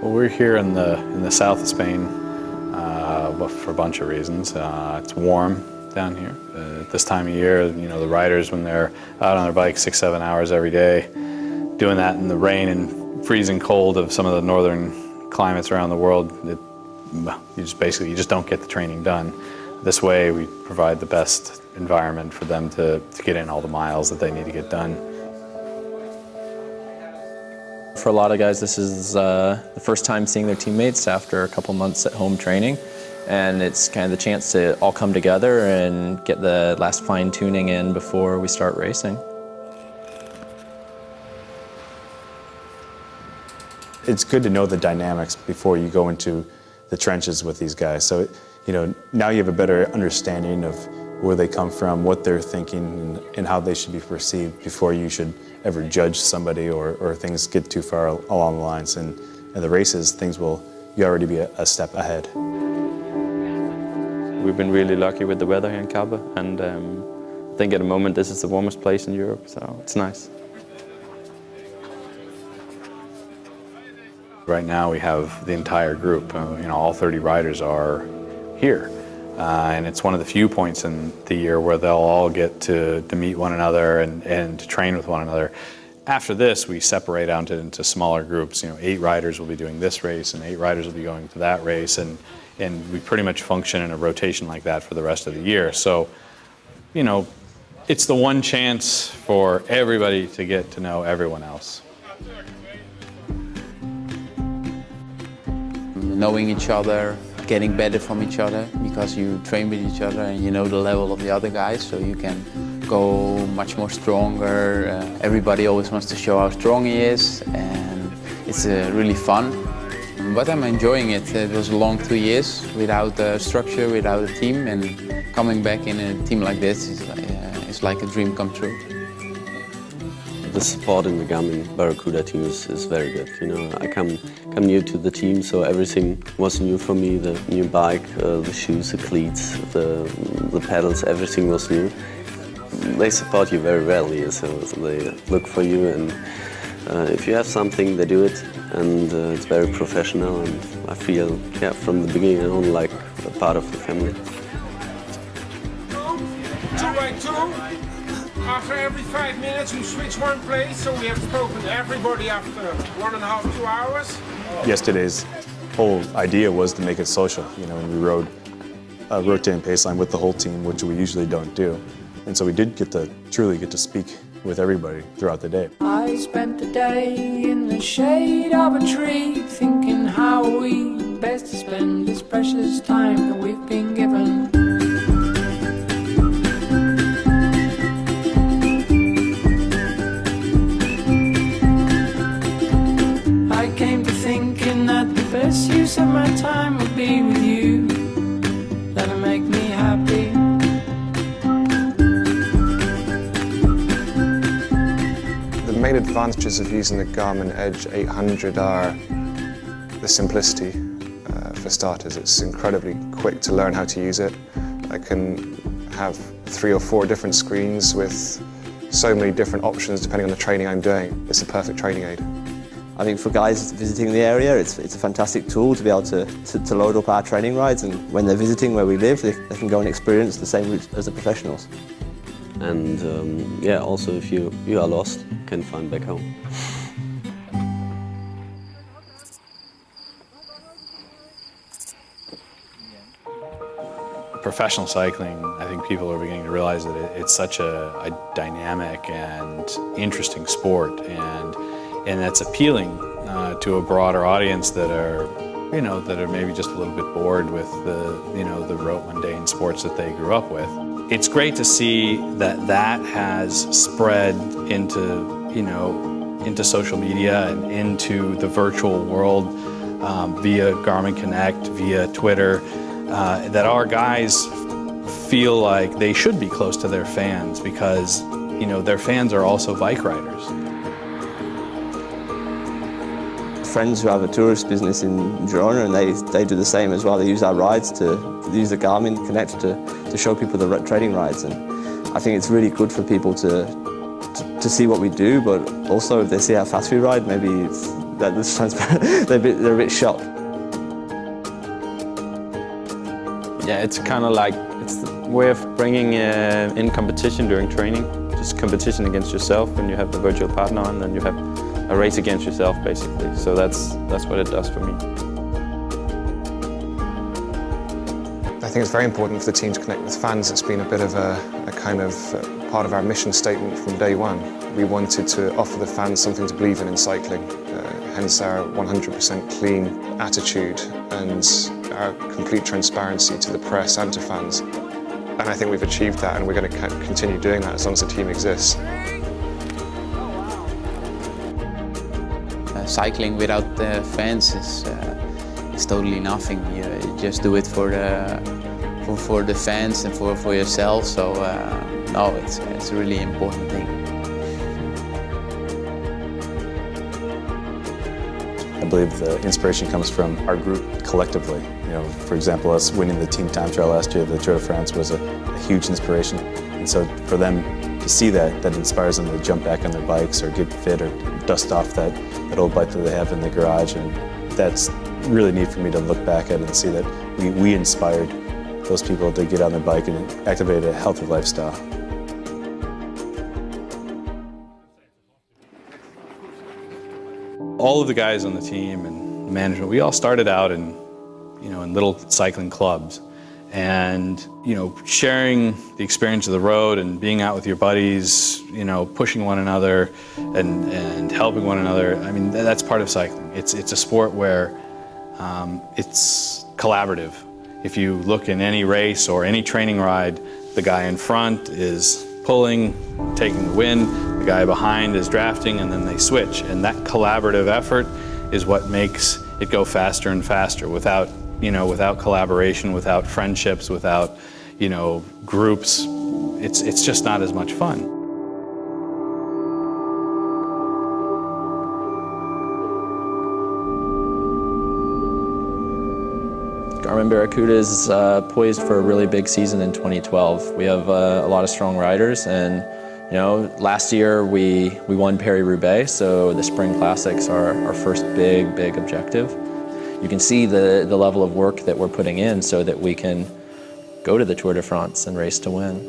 Well, we're here in the south of Spain for a bunch of reasons. It's warm down here at this time of year. You know, the riders, when they're out on their bikes 6-7 hours every day, doing that in the rain and freezing cold of some of the northern climates around the world, you just don't get the training done. This way, we provide the best environment for them to get in all the miles that they need to get done. For a lot of guys, this is the first time seeing their teammates after a couple months at home training, and it's kind of the chance to all come together and get the last fine-tuning in before we start racing. It's good to know the dynamics before you go into the trenches with these guys. So, you know, now you have a better understanding of where they come from, what they're thinking, and how they should be perceived before you should ever judge somebody or things get too far along the lines. And in the races, you already be a step ahead. We've been really lucky with the weather here in Calpe, and I think at the moment this is the warmest place in Europe, so it's nice. Right now we have the entire group, you know, all 30 riders are here. And it's one of the few points in the year where they'll all get to meet one another and to train with one another. After this, we separate out into smaller groups. You know, 8 riders will be doing this race and 8 riders will be going to that race, and we pretty much function in a rotation like that for the rest of the year. So, you know, it's the one chance for everybody to get to know everyone else. Knowing each other, getting better from each other, because you train with each other and you know the level of the other guys, so you can go much more stronger. Everybody always wants to show how strong he is, and it's really fun. But I'm enjoying it. It was a long 2 years without a structure, without a team, and coming back in a team like this is like a dream come true. The support in the Garmin Barracuda team is very good. You know, I come new to the team, so everything was new for me. The new bike, the shoes, the cleats, the pedals, everything was new. They support you very well here, so they look for you, and if you have something, they do it, and it's very professional, and I feel, yeah, from the beginning on, like a part of the family. 2 by 2. After every 5 minutes we switch one place, so we have spoken to everybody after 1.5, 2 hours. Yesterday's whole idea was to make it social, you know, and we rode a rotating pace line with the whole team, which we usually don't do. And so we did truly get to speak with everybody throughout the day. I spent the day in the shade of a tree, thinking how we best to spend this precious time that we've been given. I came to thinking that the best use of my time would be with you. That'll make me happy. The main advantages of using the Garmin Edge 800 are the simplicity. For starters, it's incredibly quick to learn how to use it. I can have 3 or 4 different screens with so many different options depending on the training I'm doing. It's a perfect training aid. I think for guys visiting the area, it's a fantastic tool to be able to load up our training rides, and when they're visiting where we live, they can go and experience the same routes as the professionals. And yeah, also if you are lost, you can find back home. Professional cycling, I think people are beginning to realize that it's such a dynamic and interesting sport, and that's appealing to a broader audience that are maybe just a little bit bored with the rote mundane sports that they grew up with. It's great to see that has spread into social media and into the virtual world via Garmin Connect, via Twitter, that our guys feel like they should be close to their fans because, you know, their fans are also bike riders. Friends who have a tourist business in Girona, and they do the same as well. They use our rides they use the Garmin Connect to show people the training rides, and I think it's really good for people to see what we do, but also if they see how fast we ride, maybe that this they're a bit shocked. Yeah, it's kind of like, it's the way of bringing in competition during training. Just competition against yourself when you have the virtual partner on, and you have a race against yourself, basically. So that's what it does for me. I think it's very important for the team to connect with fans. It's been a bit of a kind of part of our mission statement from day one. We wanted to offer the fans something to believe in cycling, hence our 100% clean attitude and our complete transparency to the press and to fans. And I think we've achieved that, and we're going to continue doing that as long as the team exists. Cycling without the fans is totally nothing. You just do it for the fans and for yourself. So no, it's a really important thing. I believe the inspiration comes from our group collectively. You know, for example, us winning the team time trial last year, the Tour de France, was a huge inspiration. And so for them to see that inspires them to jump back on their bikes or get fit or dust off that old bike that they have in the garage. And that's really neat for me to look back at and see that we inspired those people to get on their bike and activate a healthy lifestyle. All of the guys on the team and management, we all started out in little cycling clubs, and sharing the experience of the road and being out with your buddies, pushing one another and helping one another. I mean, that's part of cycling. It's a sport where it's collaborative. If you look in any race or any training ride, the guy in front is pulling, taking the wind, the guy behind is drafting, and then they switch. And that collaborative effort is what makes it go faster and faster. Without collaboration, without friendships, without, groups, it's just not as much fun. Garmin Barracuda is poised for a really big season in 2012. We have a lot of strong riders, and last year we won Paris-Roubaix, so the Spring Classics are our first big objective. You can see the level of work that we're putting in so that we can go to the Tour de France and race to win.